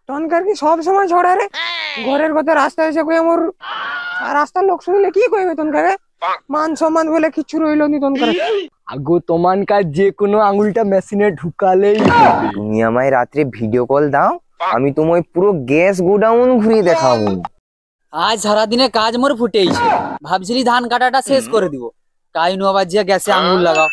তনকার কি সব সময় ঝড়ে রে? ঘরের কথা রাস্তায় এসে কই আমার রাস্তার লোক শুনলে কি কইবে তনকারে? মান সম্মান বলে কিছু রইলো নি তনকারে। আগো তোমানকার যে কোনো আঙুলটা মেশিনে ঢুকালেই হবে। তুমি আমায় রাত্রে ভিডিও কল দাও, আমি তোমায় পুরো গ্যাস গোডাউন ঘুরিয়ে দেখাবো। আজ সারাদিনে কাজ মোর ফুটেইছে, ভাবছিলি ধান কাটাটা শেষ করে দিব, কাইনু আবার যে গ্যাসে আঙুল লাগাও।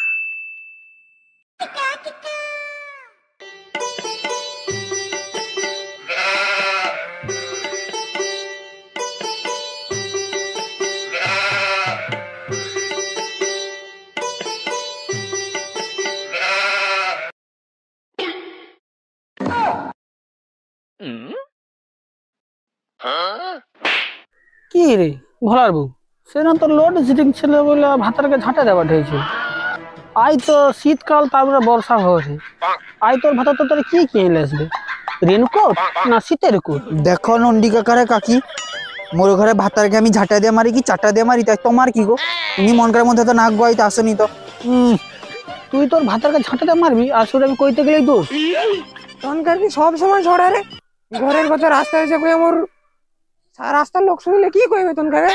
কি রে ভোলার বউ, সেরকম তো লোড সিটিং ছিল বলে ভাতারকে ঝাঁটা দেওয়া হয়েছে। আই তো শীতকাল, তারপরে বর্ষা হয়েছে। আই তোর ভাতা তো তোর কি কিনে আসবে? রেনকোট না শীতের কোট? দেখো নন্ডি কাকারে কাকি, মোর ঘরে ভাতারকে আমি ঝাঁটা দিয়ে মারি কি চাটা দিয়ে মারি, তাই তোমার কি গো? তুমি মনকার মধ্যে তো নাক গোয়াইতে আসেনি তো। তুই তোর ভাতারকে ঝাঁটা দিয়ে মারবি আর সেটা আমি কইতে গেলেই দোষ। তনকার কি সব সময় ঝড়ে রে? ঘরের কথা রাস্তায় এসে কই আমার রাস্তার লোক শুনলে কি কইবে তনকারে?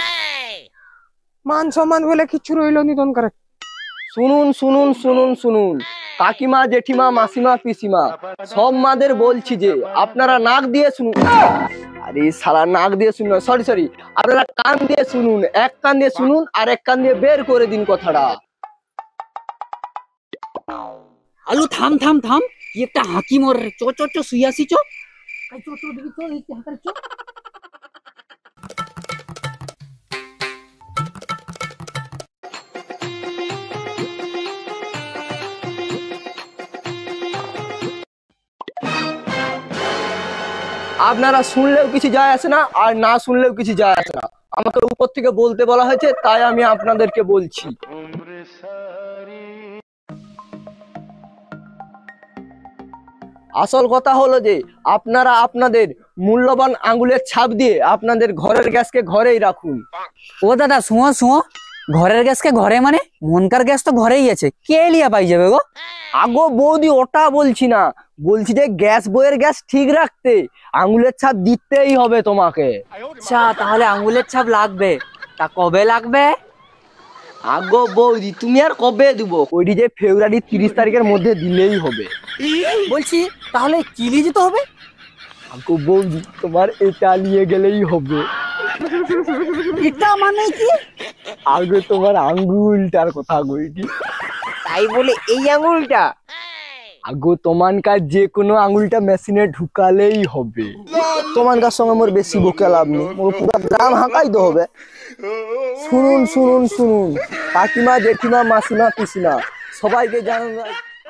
মান সম্মান বলে কিছু রইলো নি তনকারে। শুনুন শুনুন শুনুন শুনুন, কাকিমা জেঠিমা মাসিমা পিসিমা সব মাদের বলছি যে আপনারা নাক দিয়ে শুনুন। আরে সালা নাক দিয়ে শুনুন, সরি আপনারা কান দিয়ে শুনুন। এক কান দিয়ে শুনুন আর এক কান দিয়ে বের করে দিন কথাটা। আলু থাম থাম থাম, কি একটা হাঁকি মর রে। চো চো চো শুইয়াছি, চো চো চো দেখি চো, এই হাঁকার চো। আপনারা শুনলেও কিছু যায় আসে না, আর না শুনলেও কিছু যায় আসে না। আমাকে উপর থেকে বলতে বলা হয়েছে, তাই আমি আপনাদেরকে বলছি। আসল কথা হলো যে আপনারা আপনাদের মূল্যবান আঙ্গুলের ছাপ দিয়ে আপনাদের ঘরের গ্যাসকে ঘরেই রাখুন। ও দাদা শুঁয়ো শুঁয়ো, ঘরের গ্যাসকে ঘরে মানে মনকার গ্যাস তো ঘরেই আছে, কে লিয়া পাই যাবে গো? আগো বৌদি ওটা বলছি না, বলছি যে গ্যাস বইয়ের গ্যাস ঠিক রাখতে আঙ্গুলের ছাপ দিতেই হবে তোমাকে। আচ্ছা তাহলে আঙ্গুলের ছাপ লাগবে, তা কবে লাগবে? আগো বৌদি তুমি আর কবে দিব, ওইটি যে ফেব্রুয়ারি 30 তারিখের মধ্যে দিলেই হবে। বলছি তাহলে কি নিয়ে যেতে হবে? আগো বৌদি তোমার এটা নিয়ে গেলেই হবে। এটা মানে কি? আগে তোমার আঙ্গুলটার কথা কইটি। তাই বলে এই আঙুলটা? আগো তোমানকার যে কোনো আঙুলটা মেশিনে ঢুকালেই হবে। তোমানকার সঙ্গে মোর বেশি বকে লাভ নেই, মোর পুরো গ্রাম হাঁকাইতে হবে। শুনুন শুনুন শুনুন, কাকিমা জেঠিমা মাসিমা পিসিমা সবাইকে জানান।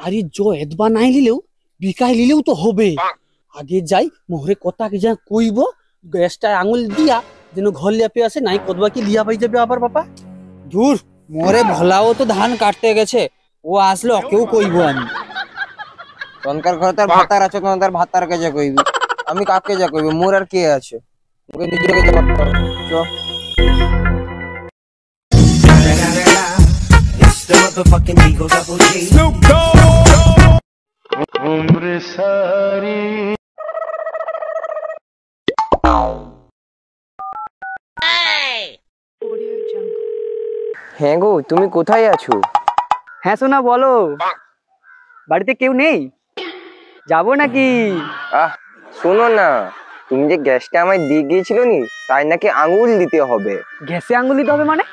আরে জো এদবা নাই লিলেও বিকাই লিলেও তো হবে। আগে যাই মোহরে কথা কি যা কইব, গ্যাসটা আঙুল দিয়া যেন ঘর লিয়া পে আসে, নাই কদবা কি লিয়া পাই যাবে আবার বাবা। দূর, মোরে ভোলাও তো ধান কাটতে গেছে, ও আসলে ওকেও কইব আমি। তনকার ঘরে তার ভাতার আছে, তখন তার ভাতারকে যা কইবি, আমি কাকে যা কইবি? মোর আর কে আছে? ওকে নিজেকে যা করতে হবে। চল হ্যাঁ গো, তুমি কোথায় আছো? হ্যাঁ শোনা বলো, বাড়িতে কেউ নেই? যাবো নাকি? শোনো না, তুমি যে গ্যাসটা আমায় দিয়ে গিয়েছিল নি, তাই নাকি আঙুল দিতে হবে। গ্যাসে আঙুল দিতে হবে মানে?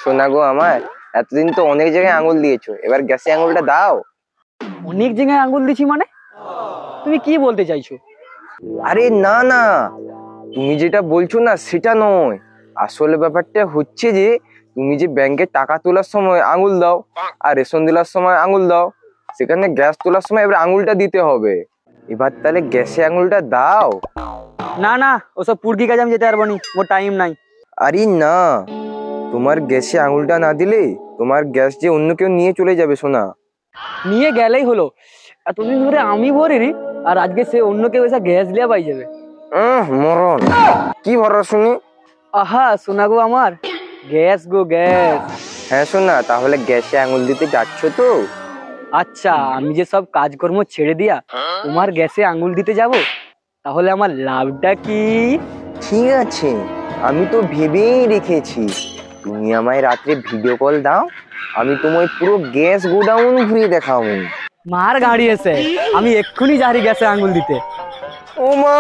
শোনা গো আমার, এতদিন তো অনেক জায়গায় আঙুল দিয়েছো, এবার গ্যাসে আঙুলটা দাও। অনেক জায়গায় আঙুল দিছি মানে? তুমি কি বলতে চাইছো? আরে না না, তুমি যেটা বলছো না সেটা নয়। আসলে ব্যাপারটা হচ্ছে যে তুমি যে ব্যাংকে টাকা তোলার সময় আঙুল দাও আর রেশন দিলার সময় আঙুল দাও, সেখানে গ্যাস তোলার সময় এবার আঙুলটা দিতে হবে। এবার তাহলে গ্যাসে আঙুলটা দাও। না না, ওসব পুরকি কাজ আমি যেতে পারবো নি, ওর টাইম নাই। আরে না, তোমার গ্যাসে আঙুলটা না দিলে তোমার গ্যাস যে অন্য কেউ নিয়ে চলে যাবে সোনা। নিয়ে গেলেই হলো, এতদিন ধরে আমি ভরিনি আর আজকে সে অন্য কেউ এসে গ্যাস লিয়া পাই যাবে। মরণ কি ভরসা শুনি। আহা শোনা গো আমার, গ্যাস গো গ্যাস। হ্যাঁ শোনা, তাহলে গ্যাসে আঙুল দিতে যাচ্ছ তো? আচ্ছা, আমি যে সব কাজকর্ম ছেড়ে দিয়া তোমার গ্যাসে আঙুল দিতে যাব, তাহলে আমার লাভটা কি? ঠিক আছে, আমি তো ভেবেই রেখেছি। তুমি আমায় রাত্রে ভিডিও কল দাও, আমি তোমায় পুরো গ্যাস গোডাউন ঘুরিয়ে দেখাবো। মার গাড়ি এসে, আমি এক্ষুনি যারি গ্যাসে আঙুল দিতে। ও মা,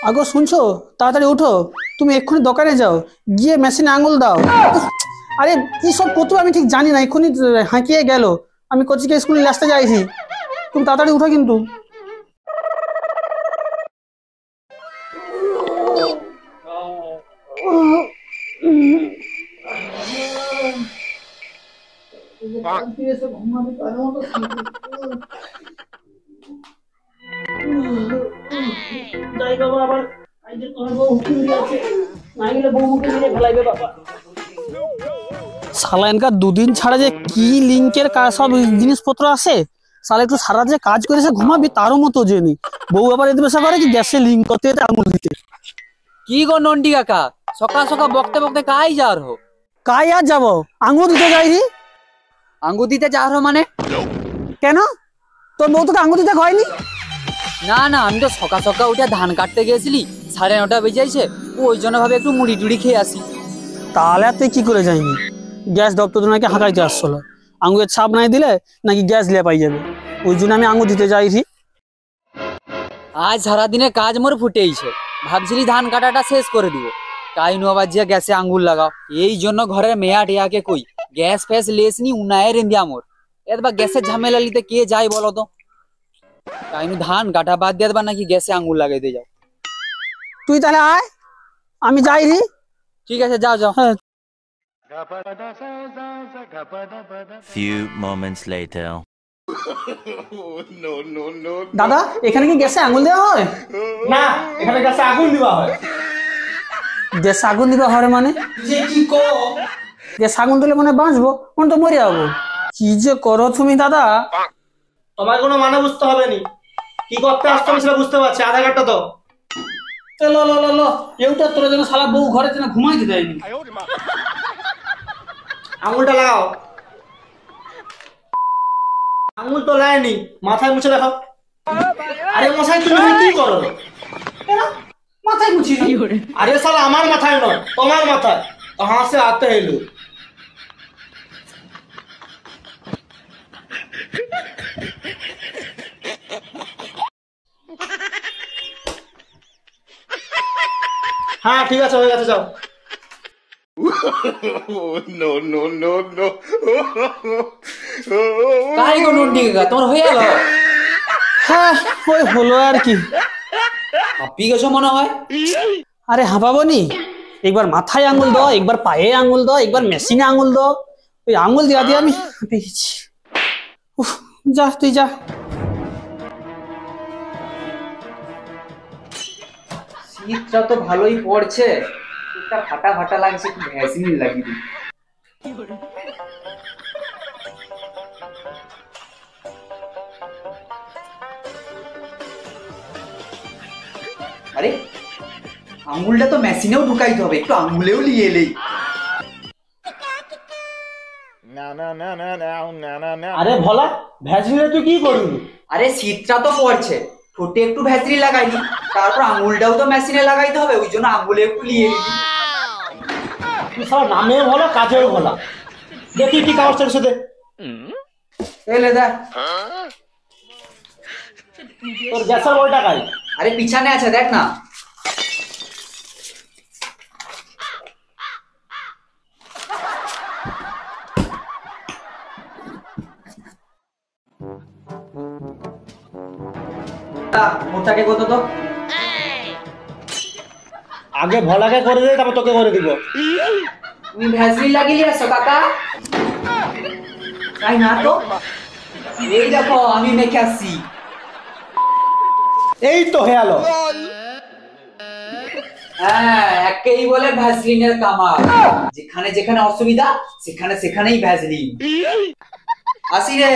আগো শুনছো, তাড়াতাড়ি উঠো, তুমি এক্ষুনি দোকানে যাও, গিয়ে মেশিনে আঙুল দাও। আরে কি সব করতে হবে আমি ঠিক জানি না, এক্ষুনি হাঁকিয়ে গেল। আমি কোচিকে স্কুলে আসতে যাইছি, তুমি তাড়াতাড়ি উঠো কিন্তু। শালা এনকার দুদিন ছাড়া যে কি লিঙ্কের সব জিনিসপত্র আছে, শালা একটু সারা যে কাজ করে সে ঘুমাবি তারও মতো জেনি। বউ আবার এতে বেশা করে কি গ্যাসে লিঙ্ক করতে আঙুল দিতে। কি গো নন্টি কাকা, সকাল সকাল বকতে বকতে কাই যাওয়ার হো? কাই আর যাবো, আঙুল দিতে যাইনি। আঙ্গুর দিতে যাওয়ার হো মানে? কেন, তোর বউ তোকে আঙুল দিতে হয়নি? না না, আমি তো সকাল সকাল উঠে ধান কাটতে গেছিলি, 9:30 বেজেছে, ওই জন্য ভাবে একটু মুড়ি টুড়ি খেয়ে আসি। তাহলে আর তুই কি করে যাইনি? গ্যাস দপ্তর নাকি হাঁকাইতে আসছিল, আঙুলের ছাপ নাই দিলে নাকি গ্যাস লিয়ে পাই যাবে, ওই জন্য আমি আঙুল দিতে যাইছি। আজ সারাদিনে কাজ মোর ফুটেইছে, ভাবছিলি ধান কাটাটা শেষ করে দিব, তাই নু আবার যে গ্যাসে আঙ্গুল লাগাও। এই জন্য ঘরের মেয়া টেয়াকে কই গ্যাস ফ্যাস লেসনি উনায় রেন্দি আমর, এবার গ্যাসের ঝামেলা লিতে কে যায় বলো তো? তাই নু ধান কাটা বাদ দিয়ে দেবা নাকি গ্যাসে আঙ্গুল লাগাইতে যাও। তুই তাহলে আয়, আমি যাইনি। ঠিক আছে, যাও যাও। হ্যাঁ। Few moments later. দাদা, এখানে কি গ্যাসে আঙুল দেওয়া হয়? না, এখানে গ্যাসে আগুন দিবা হয়। গ্যাসে আগুন দিবা হয় মানে? গ্যাসে আগুন দিলে মানে বাঁচবো, মনে তো মরে যাবো। কি যে করো তুমি দাদা। তোমার কোনো মানে বুঝতে হবে নি, কি করতে আসছো আমি সেটা বুঝতে পারছি। আধার কার্ডটা তো লো লো লো লো, এইটা তোর জন্য শালা বউ ঘরে যেন ঘুমাইতে দেয়নি। আঙুলটা লাগাও। আঙুল তো লাগায়নি, মাথায় মুছে দেখো। আরে মশাই, তুমি কি করো? মাথায় মুছি না। আরে শালা আমার মাথায় নয়, তোমার মাথায়। कहाँ से आते हैं लोग? हाँ ठीक है, হয়ে গেছে, যাও। কাই গো নন্টি কাকা, তোমার হয়ে গেল? হ্যাঁ, ওই হলো আর কি। হাঁপি গেছো মনে হয়। আরে হাঁপাবনি, একবার মাথায় আঙুল দাও, একবার পায়ে আঙুল দাও, একবার মেশিনে আঙুল দাও, ওই আঙুল দিয়া দিয়ে আমি হাঁপিয়ে গেছি। উফ, যা তুই যা। শীতটা তো ভালোই পড়ছে, একটা ফাটা ফাটা লাগছে, একটু ভ্যাসলিন লাগিয়ে দিই। আরে আঙুলটা তো মেশিনেও ঢুকাইতে হবে, একটু আঙুলেও নিয়ে এলেই। আরে ভোলা, ভ্যাসলিনে তুই কি করবি? আরে শীতটা তো পড়ছে, ঠোঁটে একটু ভ্যাসলিন লাগাই দি, তারপর আঙুলটাও তো মেশিনে লাগাইতে হবে, ওই জন্য আঙুলে একটু নিয়ে নিই। তুই সব নামেও ভোলা, কাজেও ভোলা। দেখি কি কাগজ তোর সাথে। এলে দেখ। তোর গ্যাসের বইটা কাই? আরে পিছনে আছে, দেখ না। মোটাকে কত তো? আগে ভোলাকে করে দে, তারপর তোকে করে দিব। তুমি ভ্যাসলিন লাগিয়ে আসছো কাকা? তাই না তো, এই দেখো আমি মেখে আসছি। এই তো হয়ে গেল। হ্যাঁ, একেই বলে ভ্যাসলিনের কামাল, যেখানে যেখানে অসুবিধা সেখানে সেখানেই ভ্যাসলিন। আসি রে।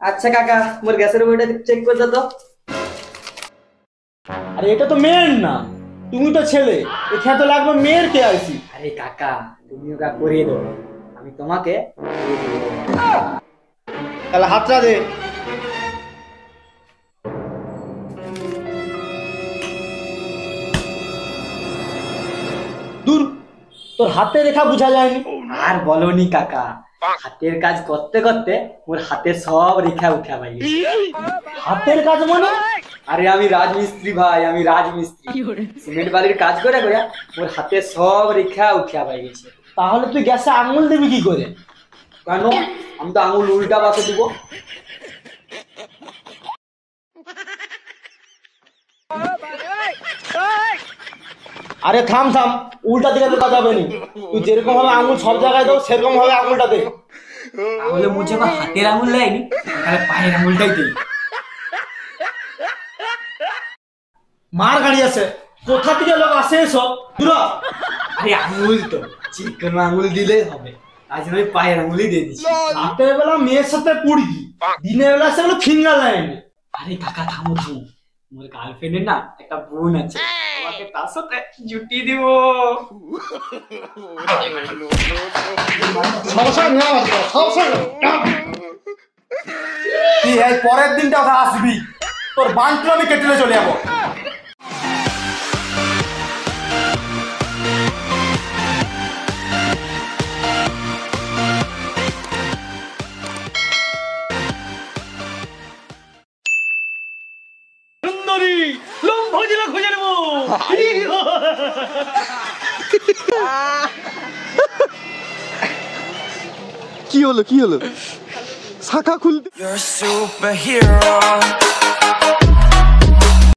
আচ্ছা কাকা, মোর গ্যাসের বইটা চেক করে দাও তো। আরে এটা তো মেয়ের না, তুমি তো ছেলে, এখানে তো লাগবে মেয়ের কেআইসি। আরে কাকা তুমি ওটা করিয়ে দেবো, আমি তোমাকে করিয়ে দেবো। তাহলে হাতটা দে। দূর, তোর হাতে রেখা বোঝা যায়নি। আর বলনি কাকা, হাতের কাজ করতে করতে মোর হাতের সব রেখা উঠা পাই গেছে। হাতের কাজ মানে? আরে আমি রাজমিস্ত্রি ভাই, আমি রাজমিস্ত্রি, সিমেন্ট বালির কাজ করে করে মোর হাতের সব রেখা উঠা পাই গেছে। তাহলে তুই গ্যাসে আঙুল দিবি কি করে? কেন? আমি তো আঙুল উল্টা পাশে দিব। আরে থাম থাম, উল্টা দিকে দেওয়া যাবে নি। তুই যেরকম ভাবে আঙুল সব জায়গায় দাও সেরকম ভাবে আঙুলটা দে। তাহলে মুঝে বা হাতের আঙুল দেয়নি, তাহলে পায়ের আঙুলটাই দিই। মার গাড়ি আছে, কোথা থেকে লোক আসে সব? আরে আঙুল তো যে কোনো আঙুল দিলেই হবে, তাই জন্য আমি পায়ের আঙুলই দিয়ে দিচ্ছি। রাতের বেলা মেয়ের সাথে পুড়ি, দিনের বেলা সেগুলো ফিঙ্গার লাইনে। আরে কাকা থামো থামো, মোর গার্লফ্রেন্ডের না একটা বোন আছে, তোমাকে তার সাথে জুটি দিব। তুই এই পরের দিনটা আসবি, তোর বান্টু আমি কেটে চলে যাবো। কি হলো শাখা খুলতে? You're a superhero.